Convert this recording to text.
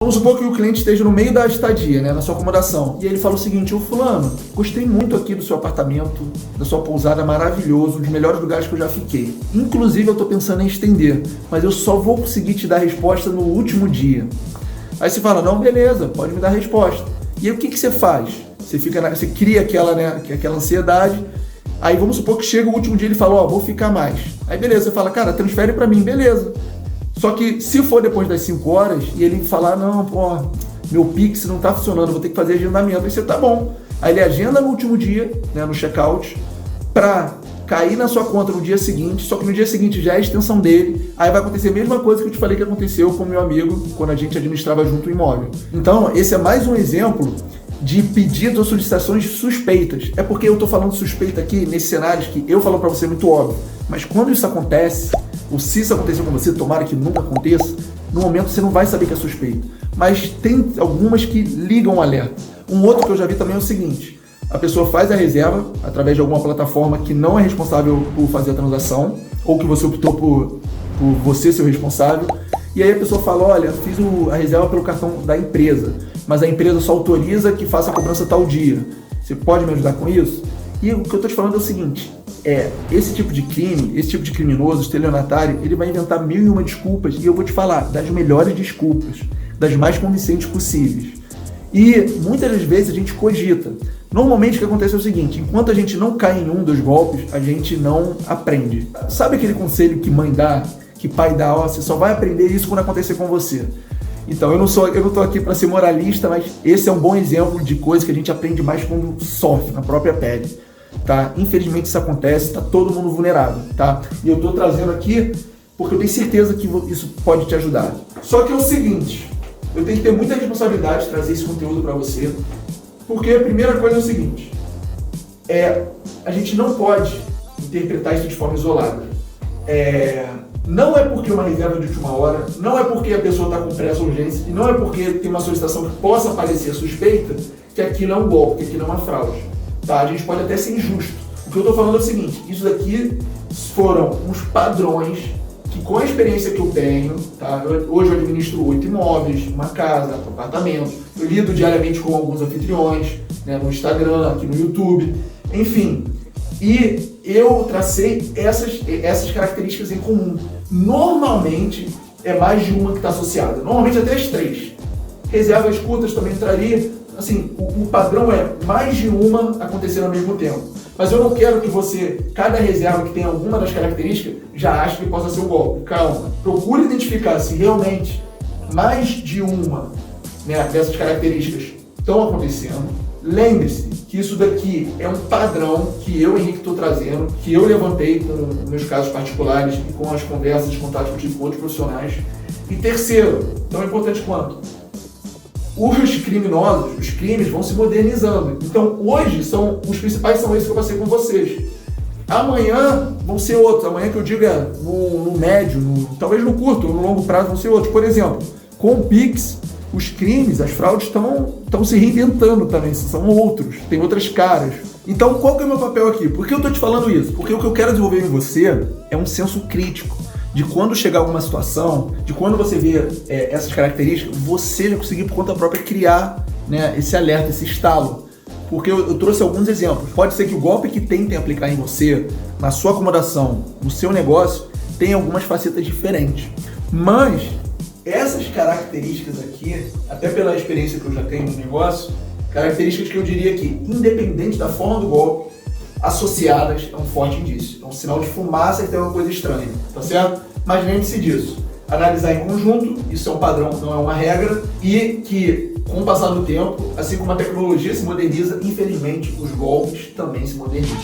Vamos supor que o cliente esteja no meio da estadia, né, na sua acomodação, e ele fala o seguinte: ô fulano, gostei muito aqui do seu apartamento, da sua pousada, maravilhoso, um dos melhores lugares que eu já fiquei. Inclusive eu estou pensando em estender, mas eu só vou conseguir te dar a resposta no último dia. Aí você fala: não, beleza, pode me dar a resposta. E aí o que você faz? Você cria aquela ansiedade. Aí vamos supor que chega o último dia e ele fala: ó, vou ficar mais. Aí beleza, você fala: cara, transfere para mim, beleza. Só que se for depois das 5 horas e ele falar: não, pô, meu Pix não tá funcionando, vou ter que fazer agendamento. Aí você: tá bom. Aí ele agenda no último dia, né, no checkout, pra cair na sua conta no dia seguinte, só que no dia seguinte já é a extensão dele. Aí vai acontecer a mesma coisa que eu te falei que aconteceu com o meu amigo quando a gente administrava junto o imóvel. Então, esse é mais um exemplo de pedidos ou solicitações suspeitas. É porque eu tô falando suspeita aqui nesses cenários que eu falo pra você muito óbvio. Mas quando isso acontece, ou se isso acontecer com você, tomara que nunca aconteça, no momento você não vai saber que é suspeito. Mas tem algumas que ligam o alerta. Um outro que eu já vi também é o seguinte: a pessoa faz a reserva através de alguma plataforma que não é responsável por fazer a transação, ou que você optou por você ser o responsável, e aí a pessoa fala: olha, fiz a reserva pelo cartão da empresa, mas a empresa só autoriza que faça a cobrança tal dia. Você pode me ajudar com isso? E o que eu estou te falando é o seguinte: esse tipo de crime, esse tipo de criminoso, estelionatário, ele vai inventar 1001 desculpas, e eu vou te falar das melhores desculpas, das mais convincentes possíveis. E muitas das vezes a gente cogita. Normalmente o que acontece é o seguinte: enquanto a gente não cai em um dos golpes, a gente não aprende. Sabe aquele conselho que mãe dá, que pai dá: ó, você só vai aprender isso quando acontecer com você? Então eu não tô aqui para ser moralista, mas esse é um bom exemplo de coisa que a gente aprende mais quando sofre na própria pele. Tá? Infelizmente isso acontece, tá todo mundo vulnerável, tá? E eu tô trazendo aqui porque eu tenho certeza que isso pode te ajudar. Só que é o seguinte: eu tenho que ter muita responsabilidade de trazer esse conteúdo para você, porque a primeira coisa é o seguinte: a gente não pode interpretar isso de forma isolada. Não é porque uma reserva de última hora, não é porque a pessoa está com pressa ou urgência, e não é porque tem uma solicitação que possa parecer suspeita, que aquilo é um golpe, que aquilo é uma fraude. Tá? A gente pode até ser injusto. O que eu estou falando é o seguinte: isso daqui foram uns padrões que, com a experiência que eu tenho, tá? Hoje eu administro 8 imóveis, uma casa, um apartamento, eu lido diariamente com alguns anfitriões, né, no Instagram, aqui no YouTube, enfim. E eu tracei essas características em comum. Normalmente é mais de uma que está associada, normalmente até as 3. Reservas curtas também entraria. Assim, o padrão é mais de uma acontecendo ao mesmo tempo. Mas eu não quero que você, cada reserva que tem alguma das características, já ache que possa ser um golpe. Calma. Procure identificar se realmente mais de uma, né, dessas características estão acontecendo. Lembre-se que isso daqui é um padrão que eu, Henrique, estou trazendo, que eu levantei nos meus casos particulares e com as conversas, contatos que eu tive com outros profissionais. E terceiro, tão importante quanto, os criminosos, os crimes vão se modernizando. Então hoje os principais são esses que eu passei com vocês. Amanhã vão ser outros. Amanhã que eu digo no médio, talvez no curto ou no longo prazo vão ser outros. Por exemplo, com o Pix, os crimes, as fraudes estão se reinventando também. São outros, tem outras caras. Então qual que é o meu papel aqui? Por que eu estou te falando isso? Porque o que eu quero desenvolver em você é um senso crítico. De quando chegar alguma situação, de quando você vê essas características, você já conseguir por conta própria criar, né, esse alerta, esse estalo. Porque eu trouxe alguns exemplos. Pode ser que o golpe que tentem aplicar em você, na sua acomodação, no seu negócio, tenha algumas facetas diferentes. Mas essas características aqui, até pela experiência que eu já tenho no negócio, características que eu diria que, independente da forma do golpe, associadas é um forte indício. É um sinal de fumaça que tem uma coisa estranha, tá certo? Mas lembre-se disso. Analisar em conjunto, isso é um padrão, não é uma regra, e que, com o passar do tempo, assim como a tecnologia se moderniza, infelizmente, os golpes também se modernizam.